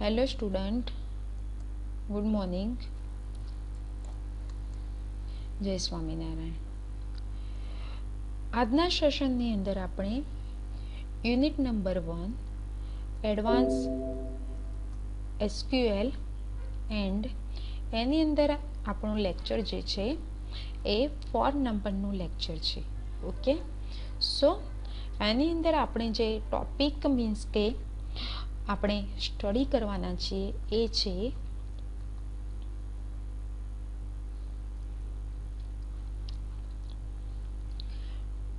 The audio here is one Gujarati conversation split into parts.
Hello student, good morning. જય સ્વામિનારાયણ. આજના સેશનની અંદર આપણે unit number 1 advance SQL and એની અંદર આપણું લેક્ચર જે છે એ 4 નંબરનું લેક્ચર છે. ઓકે, સો એની અંદર આપણે જે ટોપિક મીન્સ કે આપણે સ્ટડી કરવાના છીએ એ છે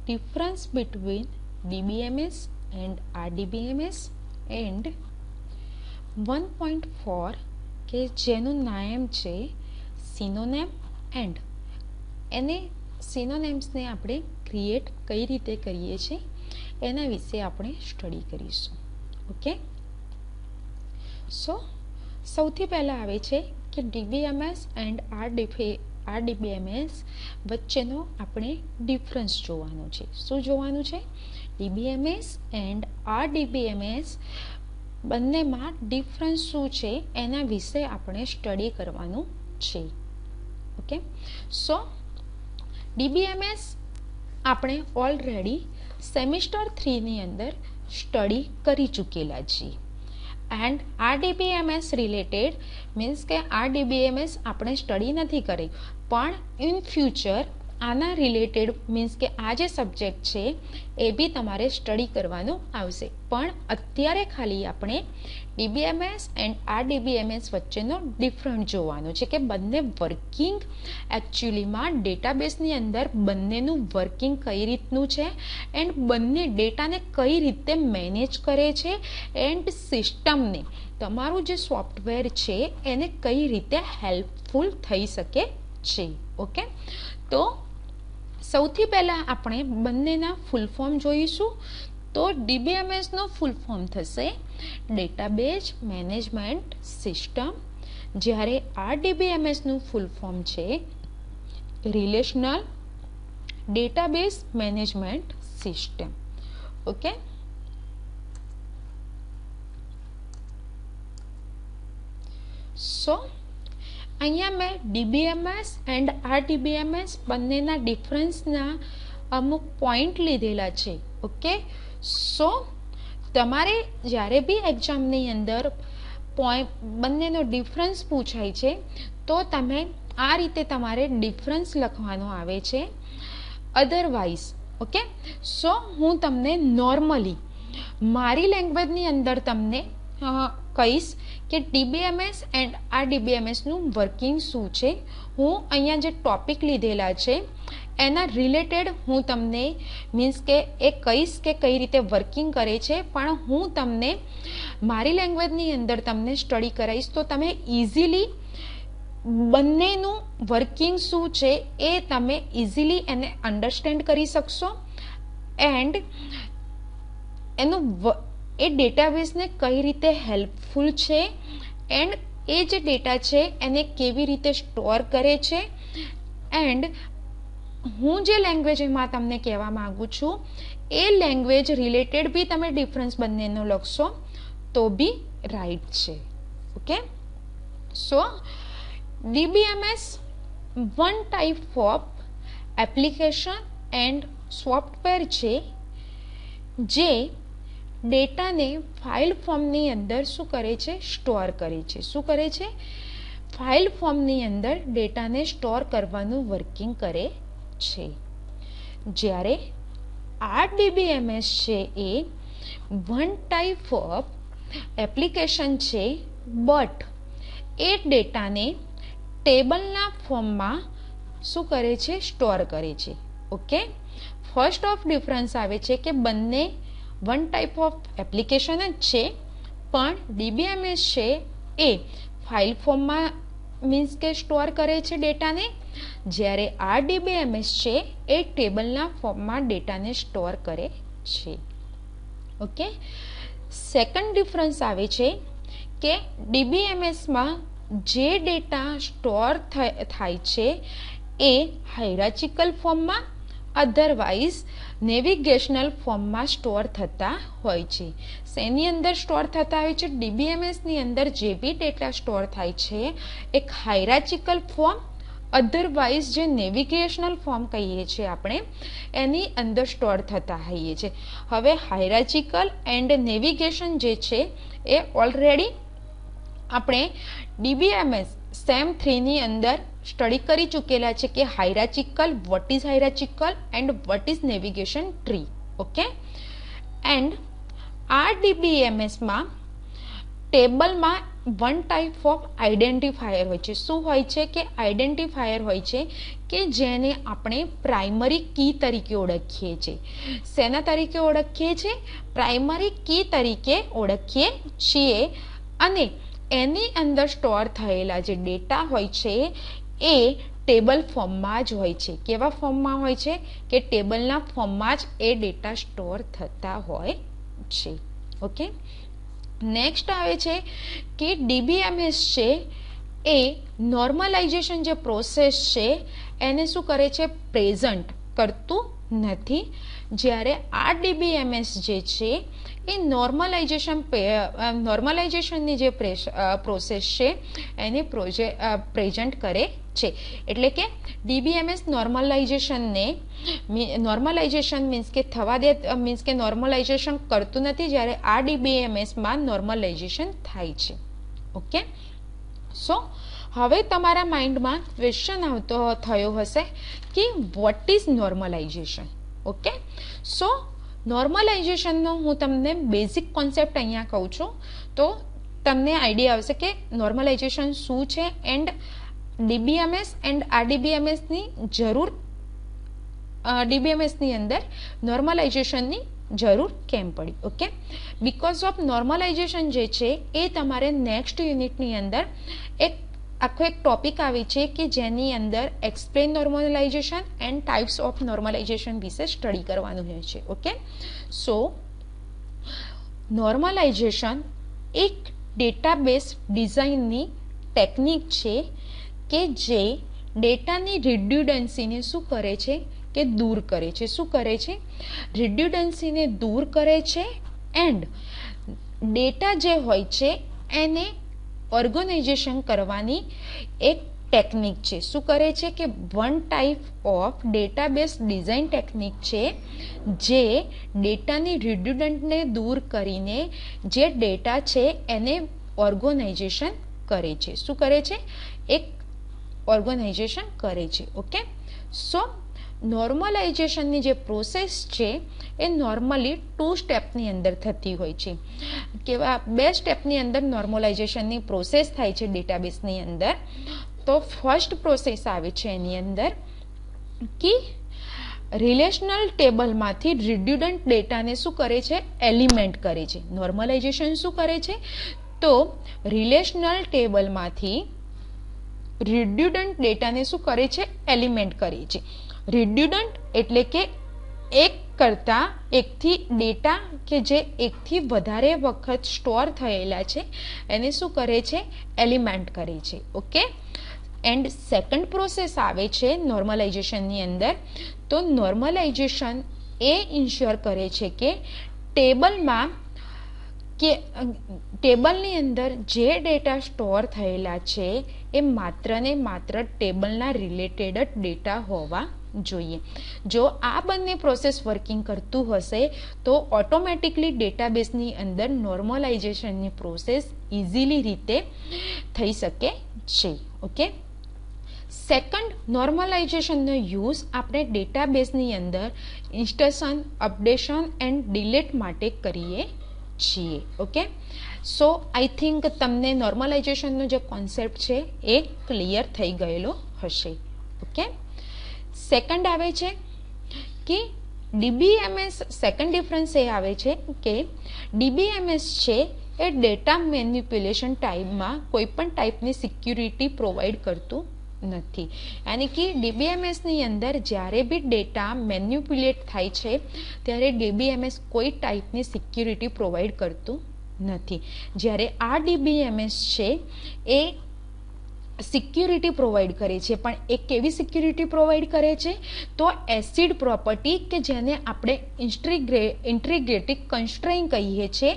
difference between DBMS and RDBMS and 1.4 કે જેનું નામ છે સિનોનેમ એન્ડ એને સિનોનેમ્સને આપણે ક્રિએટ કઈ રીતે કરીએ છીએ એના વિશે આપણે સ્ટડી કરીશું. ઓકે, સો સૌથી પહેલાં આવે છે કે DBMS એન્ડ RDBMS વચ્ચેનો આપણે ડિફરન્સ જોવાનું છે. શું જોવાનું છે? DBMS એન્ડ RDBMS બંનેમાં ડિફરન્સ શું છે એના વિશે આપણે સ્ટડી કરવાનું છે. ઓકે, સો DBMS આપણે ઓલરેડી સેમિસ્ટર 3ની અંદર સ્ટડી કરી ચૂકેલા છીએ એન્ડ RDBMS રિલેટેડ મીન્સ કે RDBMS આપણે સ્ટડી નથી કરી, પણ ઇન ફ્યુચર આના રિલેટેડ મીન્સ કે આ જે સબ્જેક્ટ છે એ બી તમારે સ્ટડી કરવાનું આવશે. પણ અત્યારે ખાલી આપણે DBMS એન્ડ RDBMS વચ્ચેનો ડિફરન્સ જોવાનો છે કે બંને વર્કિંગ એકચ્યુઅલીમાં ડેટાબેઝની અંદર બંનેનું વર્કિંગ કઈ રીતનું છે એન્ડ બંને ડેટાને કઈ રીતે મેનેજ કરે છે એન્ડ સિસ્ટમને તમારું જે સોફ્ટવેર છે એને કઈ રીતે હેલ્પફુલ થઈ શકે છે. ઓકે, તો સૌથી પહેલાં આપણે બંનેના ફૂલ ફોર્મ જોઈશું. તો DBMSનો ફૂલ ફોર્મ થશે ડેટાબેઝ મેનેજમેન્ટ સિસ્ટમ, જ્યારે RDBMSનું ફૂલ ફોર્મ છે relational database management system. Okay, so અહીંયા મેં DBMS એન્ડ RDBMS બંનેના ડિફરન્સના અમુક પોઈન્ટ લીધેલા છે. ઓકે, સો તમારે જ્યારે બી એક્ઝામની અંદર બંનેનો ડિફરન્સ પૂછાય છે તો તમે આ રીતે તમારે ડિફરન્સ લખવાનો આવે છે. અધરવાઇઝ ઓકે, સો હું તમને નોર્મલી મારી લેંગ્વેજની અંદર તમને કહીશ કે DBMS એન્ડ RDBMSનું વર્કિંગ શું છે. હું અહીંયા જે ટોપિક લીધેલા છે એના રિલેટેડ હું તમને મીન્સ કે એ કહીશ કે કઈ રીતે વર્કિંગ કરે છે, પણ હું તમને મારી લેંગ્વેજની અંદર તમને સ્ટડી કરાવીશ તો તમે ઇઝીલી બંનેનું વર્કિંગ શું છે એ તમે ઇઝીલી એને અન્ડરસ્ટેન્ડ કરી શકશો એન્ડ એનું એ ડેટાબેઝને કઈ રીતે હેલ્પફુલ છે એન્ડ એ જે ડેટા છે એને કેવી રીતે સ્ટોર કરે છે એન્ડ હું જે લેંગ્વેજમાં તમને કહેવા માગું છું એ લેંગ્વેજ રિલેટેડ બી તમે ડિફરન્સ બંનેનો લખશો તો બી રાઈટ છે. Okay, so DBMS one type of application and software છે જે ડેટાને ફાઇલ ફોર્મની અંદર શું કરે છે? સ્ટોર કરે છે. શું કરે છે? ફાઇલ ફોર્મની અંદર ડેટાને સ્ટોર કરવાનું વર્કિંગ કરે છે. જ્યારે RDBMS છે એ વન ટાઈપ ઓફ એપ્લિકેશન છે બટ એ ડેટાને ટેબલના ફોર્મમાં શું કરે છે? સ્ટોર કરે છે. ઓકે, ફર્સ્ટ ઓફ ડિફરન્સ આવે છે કે બંને વન ટાઈપ ઓફ એપ્લિકેશન જ છે, પણ DBMS છે એ ફાઇલ ફોર્મમાં મીન્સ કે સ્ટોર કરે છે ડેટાને, જ્યારે RDBMS છે એ ટેબલના ફોર્મમાં ડેટાને સ્ટોર કરે છે. ઓકે, સેકન્ડ ડિફરન્સ આવે છે કે DBMSમાં જે ડેટા સ્ટોર થાય છે એ હાયરાર્ચિકલ ફોર્મમાં અધરવાઇઝ નેવિગેશનલ ફોર્મમાં સ્ટોર થતા હોય છે. શેની અંદર સ્ટોર થતા હોય છે? ડીબીએમએસની અંદર જે બી ડેટા સ્ટોર થાય છે એક હાયરાર્ચિકલ ફોર્મ, અધરવાઇઝ જે નેવિગેશનલ ફોર્મ કહીએ છીએ આપણે એની અંદર સ્ટોર થતા હોઈએ છે. હવે હાયરાર્ચિકલ એન્ડ નેવિગેશન જે છે એ ઓલરેડી આપણે ડીબીએમએસ સેમ 3ની અંદર સ્ટડી કરી ચૂકેલા છે કે hierarchical, what is hierarchical and what is navigation tree. Okay, and આ ડીબીએમએસમાં ટેબલમાં વન ટાઈપ ઓફ આઈડેન્ટિફાયર હોય છે. શું હોય છે? કે આઈડેન્ટિફાયર હોય છે કે જેને આપણે પ્રાઇમરી કી તરીકે ઓળખીએ છીએ. શેના તરીકે ઓળખીએ છીએ? પ્રાઇમરી કી તરીકે ઓળખીએ છીએ. અને એની અંદર સ્ટોર થયેલા જે ડેટા હોય છે એ ટેબલ ફોર્મમાં જ હોય છે. કેવા ફોર્મમાં હોય છે? કે ટેબલના ફોર્મમાં જ એ ડેટા સ્ટોર થતા હોય છે. ઓકે, નેક્સ્ટ આવે છે કે ડીબીએમએસ છે એ નોર્મલાઇઝેશન જે પ્રોસેસ છે એને શું કરે છે? પ્રેઝન્ટ કરતું નથી. જ્યારે આ ડીબીએમએસ જે છે એ નોર્મલાઇઝેશનની જે પ્રોસેસ છે એને પ્રેઝન્ટ કરે છે. એટલે કે ડીબીએમએસ નોર્મલાઇઝેશન મીન્સ કે થવા દે, મીન્સ કે નોર્મલાઇઝેશન કરતું નથી, જ્યારે આ ડીબીએમએસમાં નોર્મલાઇઝેશન થાય છે. ઓકે, સો હવે તમારા માઇન્ડમાં ક્વેશ્ચન આવતો થયો હશે કે વોટ ઇઝ નોર્મલાઇઝેશન. ઓકે, સો નોર્મલાઇઝેશનનો હું તમને બેઝિક કોન્સેપ્ટ અહીંયા કહું છું તો તમને આઈડિયા આવશે કે નોર્મલાઇઝેશન શું છે એન્ડ ડીબીએમએસ એન્ડ આરડીબીએમએસની જરૂર, ડીબીએમએસની અંદર નોર્મલાઇઝેશનની જરૂર કેમ પડી. ઓકે, બીકોઝ ઓફ નોર્મલાઇઝેશન જે છે એ તમારે નેક્સ્ટ યુનિટની અંદર આખો એક ટોપિક આવે છે કે જેની અંદર explain normalisation and types of normalisation વિશે સ્ટડી કરવાનું હોય છે. ઓકે, સો નોર્મલાઇઝેશન એક ડેટાબેઝ ડિઝાઇનની ટેકનિક છે કે જે ડેટાની રિડ્યુડન્સીને શું કરે છે? કે દૂર કરે છે. શું કરે છે? રિડ્યુડન્સીને દૂર કરે છે એન્ડ ડેટા જે હોય છે એને ઓર્ગેનાઇઝેશન કરવાની એક ટેકનિક છે. શું કરે છે? કે one type of database design technique છે જે ડેટાની રિડ્યુડન્ટને દૂર કરીને જે ડેટા છે એને ઓર્ગેનાઇઝેશન કરે છે. શું કરે છે? એક ઓર્ગેનાઇઝેશન કરે છે. ઓકે, સો નોર્મલાઇઝેશનની જે પ્રોસેસ છે એ નોર્મલી 2 સ્ટેપની અંદર થતી હોય છે. કેવા 2 સ્ટેપની અંદર નોર્મલાઇઝેશનની પ્રોસેસ થાય છે ડેટાબેઝની અંદર. તો ફર્સ્ટ પ્રોસેસ આવે છે એની અંદર કે રિલેશનલ ટેબલમાંથી રિડ્યુડન્ટ ડેટાને શું કરે છે? એલિમેન્ટ કરે છે. નોર્મલાઇઝેશન શું કરે છે? તો રિલેશનલ ટેબલમાંથી રિડ્યુડન્ટ ડેટાને શું કરે છે? એલિમેન્ટ કરે છે. રિડ્યુડન્ટ એટલે કે એકથી ડેટા કે જે એકથી વધારે વખત સ્ટોર થયેલા છે એને શું કરે છે? એલિમેન્ટ કરે છે. ઓકે, એન્ડ સેકન્ડ પ્રોસેસ આવે છે નોર્મલાઇઝેશનની અંદર. તો નોર્મલાઇઝેશન એ ઇન્શ્યોર કરે છે કે ટેબલની અંદર જે ડેટા સ્ટોર થયેલા છે એ માત્ર ને માત્ર ટેબલના રિલેટેડ જ ડેટા હોવા જોઈએ. જો આ બંને પ્રોસેસ વર્કિંગ કરતું હશે તો ઓટોમેટિકલી ડેટાબેઝની અંદર નોર્મલાઇઝેશનની પ્રોસેસ ઇઝીલી રીતે થઈ શકે છે. ઓકે, સેકન્ડ નોર્મલાઇઝેશનનો યુઝ આપણે ડેટાબેઝની અંદર ઇન્સ્ટન્સ અપડેશન એન્ડ ડિલીટ માટે કરીએ છીએ. ઓકે, સો આઈ થિંક તમને નોર્મલાઇઝેશનનો જે કોન્સેપ્ટ છે એ ક્લિયર થઈ ગયેલો હશે. ઓકે, સેકન્ડ આવે છે કે ડીબીએમએસ. સેકન્ડ ડિફરન્સ એ આવે છે કે ડીબીએમએસ છે એ ડેટા મેન્યુપ્યુલેશન ટાઈપમાં કોઈ પણ ટાઈપની સિક્યુરિટી પ્રોવાઈડ કરતું નથી. યાની કે ડીબીએમએસની અંદર જ્યારે બી ડેટા મેન્યુપ્યુલેટ થાય છે ત્યારે ડીબીએમએસ કોઈ ટાઈપની સિક્યુરિટી પ્રોવાઈડ કરતું નથી. જ્યારે આ ડીબીએમએસ છે એ સિક્યુરિટી પ્રોવાઈડ કરે છે, પણ એ કેવી સિક્યુરિટી પ્રોવાઈડ કરે છે? તો એસિડ પ્રોપર્ટી કે જેને આપણે ઇન્ટિગ્રેટિંગ કન્સ્ટ્રેઇન કહીએ છીએ,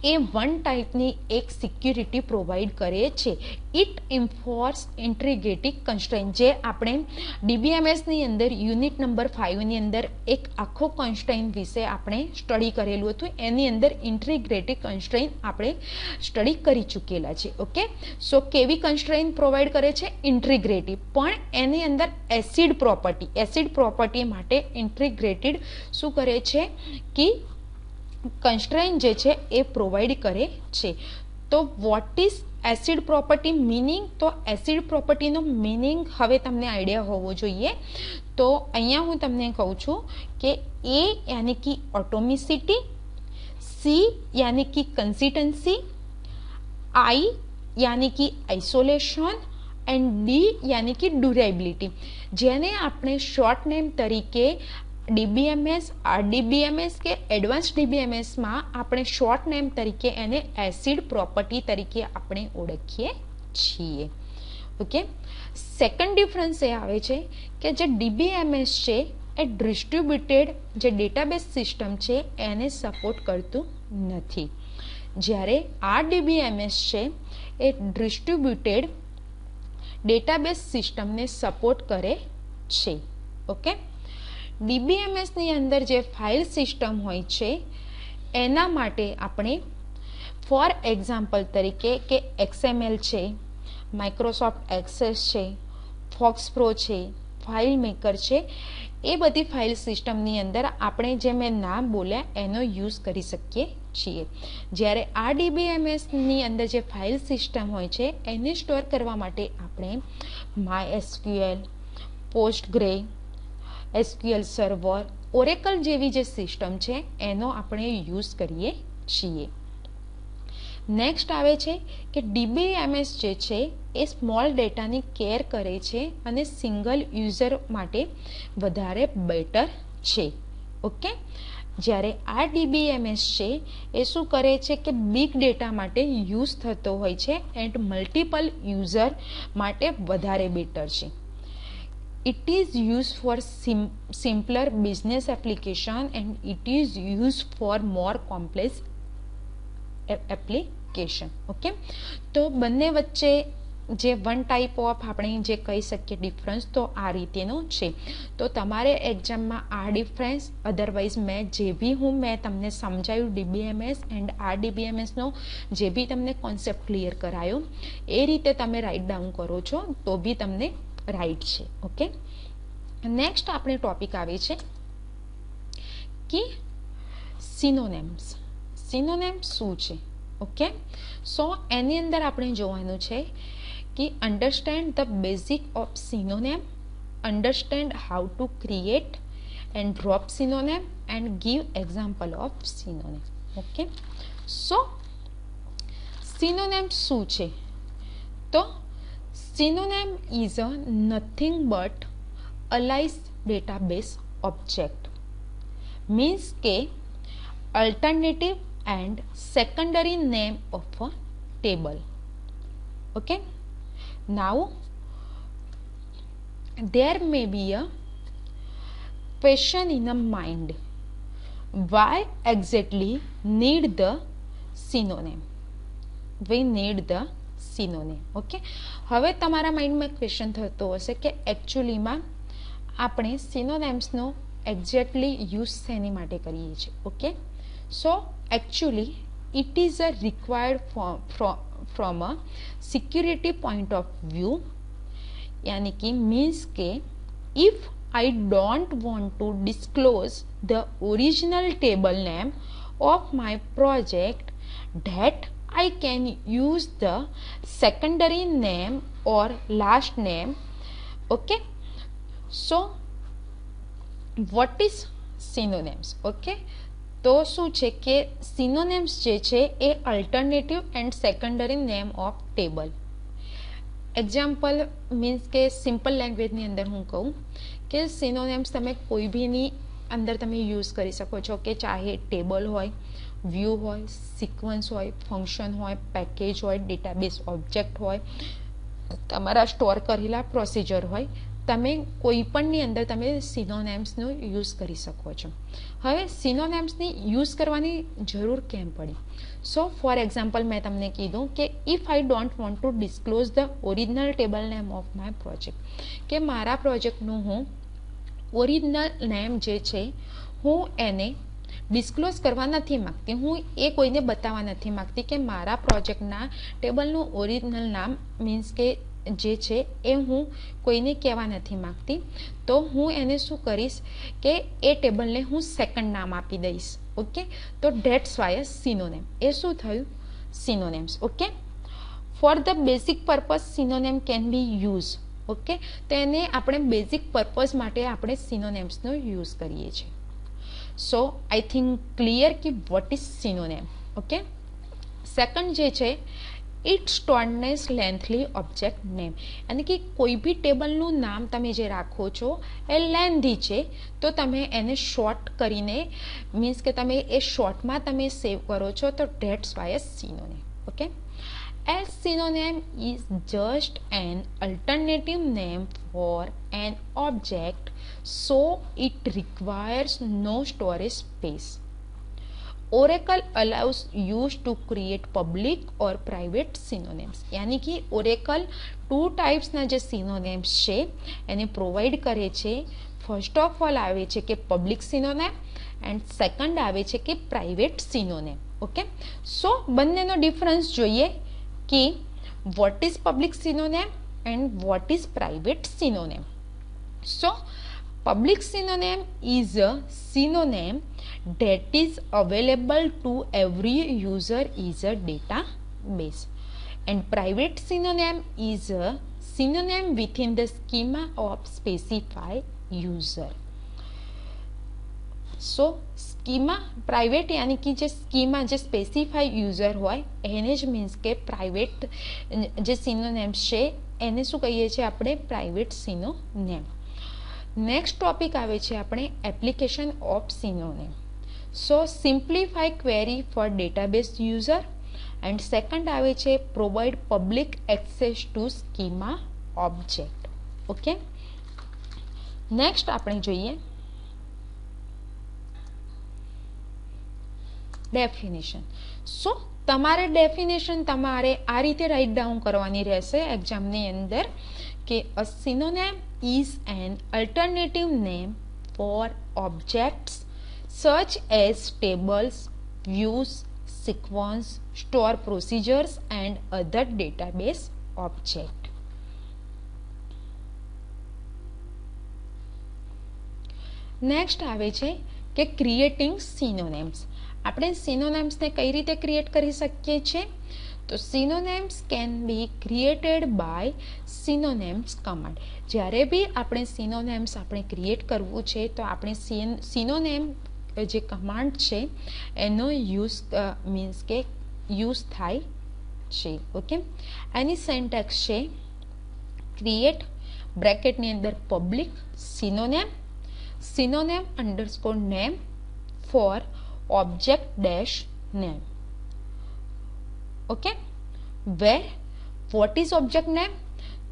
એ વન ટાઈપની એક સિક્યુરિટી પ્રોવાઈડ કરે છે. ઇટ ઇન્ફોર્સ ઇન્ટિગ્રેટિંગ કન્સ્ટ્રેઇન, જે આપણે ડીબીએમએસની અંદર યુનિટ નંબર 5ની અંદર એક આખો કન્સ્ટ્રેઇન વિશે આપણે સ્ટડી કરેલું હતું. એની અંદર ઇન્ટિગ્રેટિંગ કન્સ્ટ્રેઇન આપણે સ્ટડી કરી ચૂકેલા છે. ઓકે, સો કેવી કન્સ્ટ્રેઇન પ્રોવાઈડ કરે છે? ઇન્ટિગ્રેટિવ, પણ એની અંદર એસિડ પ્રોપર્ટી માટે ઇન્ટિગ્રેટેડ શું કરે છે કે કન્સ્ટ્રેઇન જે છે એ પ્રોવાઈડ કરે છે. તો what is acid property meaning? તો એસિડ પ્રોપર્ટીનો મીનિંગ હવે તમને આઈડિયા હોવો જોઈએ. તો અહીંયા હું તમને કહું છું કે એ યાની કે ઓટોમિસિટી, સી યાની કે કન્સિસ્ટન્સી, आई यानी कि आइसोलेशन एंड डी यानी कि ड्यूरेबिलिटी, जेने आपने शॉर्ट नेम तरीके डीबीएमएस, आरडीबीएमएस के एडवांस डीबीएमएस में આપણે શોર્ટ નેમ તરીકે એને એસિડ પ્રોપર્ટી તરીકે આપણે ઓળખીએ છીએ. ઓકે, સેકન્ડ ડિફરન્સ એ આવે છે કે જે ડીબીએમએસ છે એ ડિસ્ટ્રીબ્યુટેડ જે ડેટાબેઝ સિસ્ટમ છે એને સપોર્ટ કરતું નથી, જ્યારે આરડીબીએમએસ છે એ ડિસ્ટ્રીબ્યુટેડ ડેટાબેઝ સિસ્ટમને સપોર્ટ કરે છે. ઓકે, ડીબીએમએસની અંદર જે ફાઇલ સિસ્ટમ હોય છે એના માટે આપણે ફોર એક્ઝામ્પલ તરીકે કે XML છે, માઇક્રોસોફ્ટ એક્સેસ છે, ફોક્સ પ્રો છે, ફાઇલ મેકર છે, એ બધી ફાઇલ સિસ્ટમની અંદર આપણે જે મેં નામ બોલ્યા એનો યુઝ કરી શકીએ છીએ. જ્યારે આરડીબીએમએસની અંદર જે ફાઇલ સિસ્ટમ હોય છે એને સ્ટોર કરવા માટે આપણે MySQL, પોસ્ટગ્રે, SQL સર્વર, ઓરેકલ જેવી જે સિસ્ટમ છે એનો આપણે યુઝ કરીએ છીએ. નેક્સ્ટ આવે છે કે ડીબીએમએસ જે છે એ સ્મોલ ડેટાની કેર કરે છે અને સિંગલ યુઝર માટે વધારે બેટર છે. ઓકે, જ્યારે આ ડીબીએમએસ છે એ શું કરે છે કે બિગ ડેટા માટે યુઝ થતો હોય છે એન્ડ મલ્ટિપલ યુઝર માટે વધારે બેટર છે. It is used for simpler business application and it is used for more complex application. Okay, તો બંને વચ્ચે જે વન ટાઈપ ઓફ આપણે જે કહી શકીએ ડિફરન્સ તો આ રીતેનો છે. તો તમારે એક્ઝામમાં આ ડિફરન્સ, અધરવાઇઝ મેં તમને સમજાયું ડીબીએમએસ એન્ડ આરડીબીએમએસનો જે બી તમને કોન્સેપ્ટ ક્લિયર કરાયો એ રીતે તમે રાઇટ ડાઉન કરો છો તો બી તમને રાઈટ છે. ઓકે, નેક્સ્ટ આપણે ટોપિક આવે છે કે સિનોનેમ્સ. સિનોનેમ્સ શું છે? ઓકે, સો એની અંદર આપણે જોવાનું છે કે understand the basic of synonym, understand how to create and drop synonym and give example of synonym. Okay, so synonym શું છે? તો synonym is a nothing but alias database object, means के alternative and secondary name of a table. Okay, now there may be a question in a mind, why exactly need the synonym? We need the synonym. Okay, હવે તમારા માઇન્ડમાં ક્વેશ્ચન થતો હશે કે એકચ્યુઅલીમાં આપણે સિનોનેમ્સનો એક્ઝેક્ટલી યુઝ શેની માટે કરીએ છીએ. Okay, so actually it is a required from a security point of view, યાની કે મીન્સ કે if I don't want to disclose the original table name of my project, that I can use the secondary name or last name. Okay, so what is synonyms? Okay, તો શું છે કે સિનોનેમ્સ જે છે એ alternative and secondary name of table. Example means કે સિમ્પલ લેંગ્વેજની અંદર હું કહું કે સિનોનેમ્સ તમે કોઈ બીની અંદર તમે યુઝ કરી શકો છો, કે ચાહે ટેબલ હોય, વ્યૂ હોય, સિક્વન્સ હોય, ફંક્શન હોય, પેકેજ હોય, ડેટાબેઝ ઓબ્જેક્ટ હોય, તમારા સ્ટોર કરેલા પ્રોસિજર હોય, તમે કોઈ પણની અંદર તમે સિનોનેમ્સનો યુઝ કરી શકો છો. હવે સિનોનેમ્સની યુઝ કરવાની જરૂર કેમ પડી? સો ફોર એક્ઝામ્પલ મેં તમને કીધું કે if I don't want to disclose the original table name of my project, કે મારા પ્રોજેક્ટનું હું ઓરિજિનલ નેમ જે છે હું એને ડિસ્ક્લોઝ કરવા નથી માગતી, હું એ કોઈને બતાવવા નથી માગતી કે મારા પ્રોજેક્ટના ટેબલનું ઓરિજિનલ નામ મીન્સ કે જે છે એ હું કોઈને કહેવા નથી માગતી, તો હું એને શું કરીશ કે એ ટેબલને હું સેકન્ડ નામ આપી દઈશ. ઓકે, તો ધેટ્સ વાય સિનોનેમ. એ શું થયું? Synonyms. Okay, for the basic purpose synonym can be use. Okay, તો એને આપણે બેઝિક પર્પઝ માટે આપણે સિનોનેમ્સનો યુઝ કરીએ છીએ. સો આઈ થિંક ક્લિયર કે વોટ ઇઝ સિનોનેમ. ઓકે, સેકન્ડ જે છે ઇટ સ્ટોર્ડનેસ લેન્થલી ઓબ્જેક્ટ નેમ, યાनी કે કોઈ બી ટેબલનું નામ તમે જે રાખો છો એ લેન્ધી છે, તો તમે એને શોર્ટ કરીને મીન્સ કે તમે એ શોર્ટમાં તમે સેવ કરો છો, તો that's why synonym. Okay, as synonym is just an alternative name for an object, so it requires no storage space. Oracle allows use to create public or private synonyms. यानी कि Oracle टू टाइप्स ना जे synonyms છે એને પ્રોવાઈડ કરે છે. ફર્સ્ટ ઓફ ઓલ આવે છે કે પબ્લિક સિનોનેમ એન્ડ સેકન્ડ આવે છે કે પ્રાઇવેટ સિનોનેમ. ઓકે, સો બંનેનો ડિફરન્સ જોઈએ कि what is public synonym and what is private synonym. So public synonym is a synonym that is available to every user is a database, and private synonym is a synonym within the schema of specified user. So schema private યાની કે જે સ્કીમા જે સ્પેસિફાઈ યુઝર હોય એને જ મીન્સ કે પ્રાઇવેટ જે સિનોનેમ્સ છે એને શું કહીએ છીએ આપણે? પ્રાઇવેટ સિનોનેમ. નેક્સ્ટ ટોપિક આવે છે આપણે application of synonym. So simplify query for database user, and second આવે છે provide public access to schema object. Okay, next આપણે જોઈએ ડેફિનેશન. સો તમારે ડેફિનેશન તમારે આ રીતે રાઇટ ડાઉન કરવાની રહેશે એક્ઝામની અંદર કે a synonym is an alternative name for objects such as tables, views, sequence, store procedures and other database object. Next આવે છે કે ક્રિએટિંગ સિનોનેમ્સ. આપણે સિનોનેમ્સને કઈ રીતે ક્રિએટ કરી શકીએ છીએ? તો synonyms can be created by synonyms command. જ્યારે બી આપણે સિનોનેમ્સ આપણે ક્રિએટ કરવું છે તો આપણે સિનોનેમ જે કમાન્ડ છે એનો યુઝ મીન્સ કે યુઝ થાય છે. ઓકે, એની સેન્ટેક્સ છે ક્રિએટ બ્રેકેટની અંદર public synonym, synonym underscore name for object dash name. Okay, where what is object name?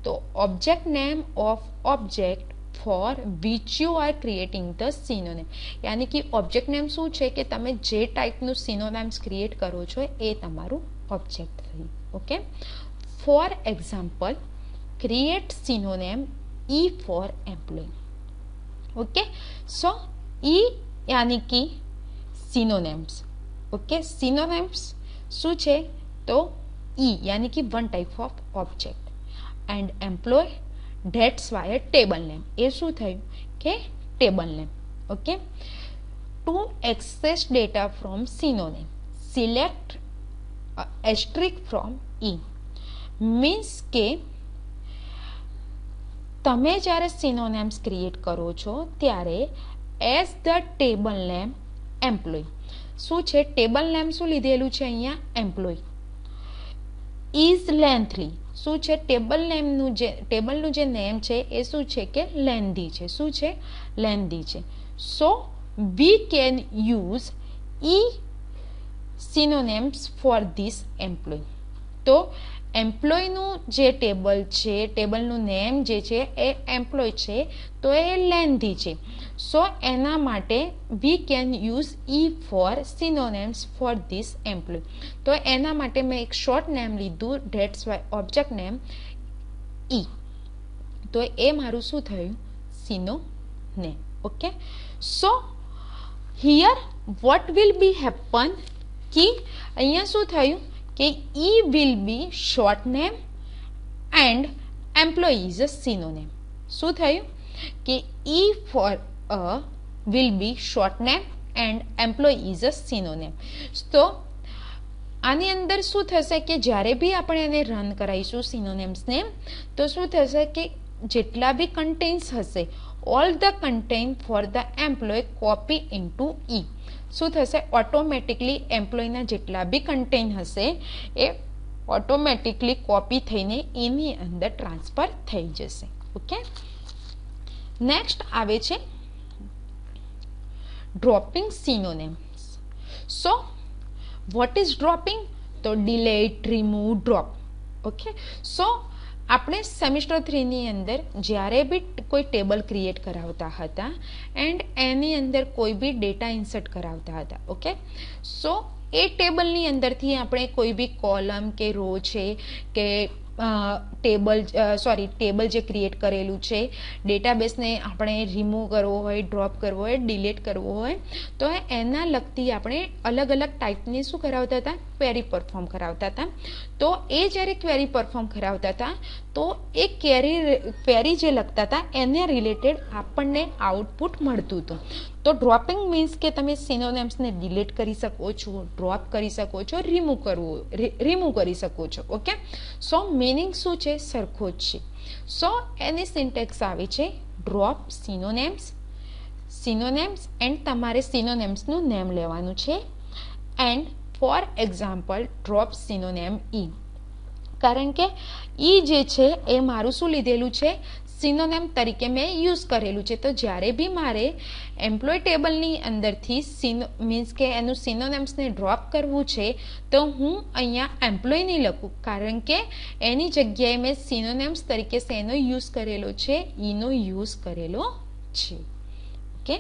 तो object name of object for which you are creating the synonym. यानी कि object name શું છે કે તમે જે ટાઈપનું સિનોનેમ્સ ક્રિએટ કરો છો એ તમારું ઓબ્જેક્ટ થયું. Okay, for example create synonym E for employee. Okay, so E यानी कि સિનોનેમ્સ. ઓકે, સિનોનેમ્સ શું છે? તો ઈ યાની કે one type of object, and employ that's why table name. એ શું થયું કે table name. Okay, to access data from synonym select asterisk from E. Means કે તમે જ્યારે સિનોનેમ્સ ક્રિએટ કરો છો ત્યારે as the table name employ શું છે? ટેબલ નેમ શું લીધેલું છે અહીંયા? એમ્પ્લોય. ઇઝ લેન્થલી શું છે? ટેબલનું જે નેમ છે એ શું છે કે લેન્ધી છે. શું છે? લેન્ધી છે. So we can use E synonyms for this employ. તો એમ્પ્લોયનું જે ટેબલ છે, ટેબલનું નેમ જે છે એ એમ્પ્લોય છે, તો એ લેન્ધી છે. સો એના માટે we can use E for synonyms for this employ. તો એના માટે મેં એક શોર્ટ નેમ લીધું, that's why object name E. તો એ મારું શું થયું? Synonym. Okay, so here what will be happen કે અહીંયા શું થયું કે E will be short name and employ is a synonym. શું થયું કે E for a will be short name and employ is a synonym. તો આની અંદર શું થશે કે જ્યારે બી આપણે એને રન કરાવીશું સિનોનેમ્સને, તો શું થશે કે જેટલા બી કન્ટેન્ટ્સ હશે, all the content for the employ copy into E. શું થશે? ઓટોમેટિકલી એમ્પ્લોયના જેટલા બી કન્ટેન્ટ હશે એ ઓટોમેટિકલી કોપી થઈને એની અંદર ટ્રાન્સફર થઈ જશે. ઓકે, નેક્સ્ટ આવે છે dropping synonyms. So what is dropping? તો delete, remove, drop. Okay, so આપણે સેમિસ્ટર 3ની અંદર જ્યારે બી કોઈ ટેબલ ક્રિએટ કરાવતા હતા એન્ડ એની અંદર કોઈ બી ડેટા ઇન્સર્ટ કરાવતા હતા. ઓકે, સો એ ટેબલની અંદરથી આપણે કોઈ બી કોલમ કે રો છે કે ટેબલ જે ક્રિએટ કરેલું છે, ડેટાબેઝને આપણે રિમૂવ કરવો હોય, ડ્રોપ કરવો હોય, ડિલીટ કરવો હોય, તો એના લગતી આપણે અલગ અલગ ટાઈપની શું કરાવતા હતા? ક્વેરી પરફોર્મ કરાવતા હતા. તો એ જ્યારે ક્વેરી પરફોર્મ કરાવતા હતા તો એ ક્વેરી જે લખતા હતા એને રિલેટેડ આપણને આઉટપુટ મળતું હતું. તો ડ્રોપિંગ મીન્સ કે તમે સિનોનેમ્સને ડિલીટ કરી શકો છો, ડ્રોપ કરી શકો છો, રિમૂવ કરી શકો છો. ઓકે, સો મિનિંગ શું છે? સરખો જ છે. સો એની સિન્ટેક્સ આવે છે ડ્રોપ સિનોનેમ્સ એન્ડ તમારે સિનોનેમ્સનું નેમ લેવાનું છે એન્ડ ફોર એક્ઝામ્પલ ડ્રોપ સિનોનેમ ઈ. કારણ કે ઈ જે છે એ મારું શું લીધેલું છે? સિનોનેમ તરીકે મેં યુઝ કરેલું છે. તો જ્યારે બી મારે એમ્પ્લોય ટેબલની અંદરથી મીન્સ કે એનું સિનોનેમ્સને ડ્રોપ કરવું છે તો હું અહીંયા એમ્પ્લોય નહીં લખું, કારણ કે એની જગ્યાએ મેં સિનોનેમ્સ તરીકે શેનો યુઝ કરેલો છે? ઈનો યુઝ કરેલો છે. ઓકે,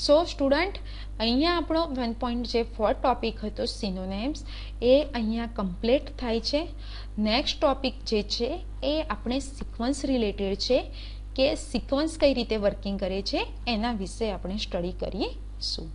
સો સ્ટુડન્ટ અહીંયા આપણો 1.4 ટોપિક હતો સિનોનેમ્સ, એ અહીંયા કમ્પ્લીટ થાય છે. નેક્સ્ટ ટોપિક જે છે એ આપણે સિક્વન્સ રિલેટેડ છે, કે સિક્વન્સ કઈ રીતે વર્કિંગ કરે છે એના વિશે આપણે સ્ટડી કરીશું.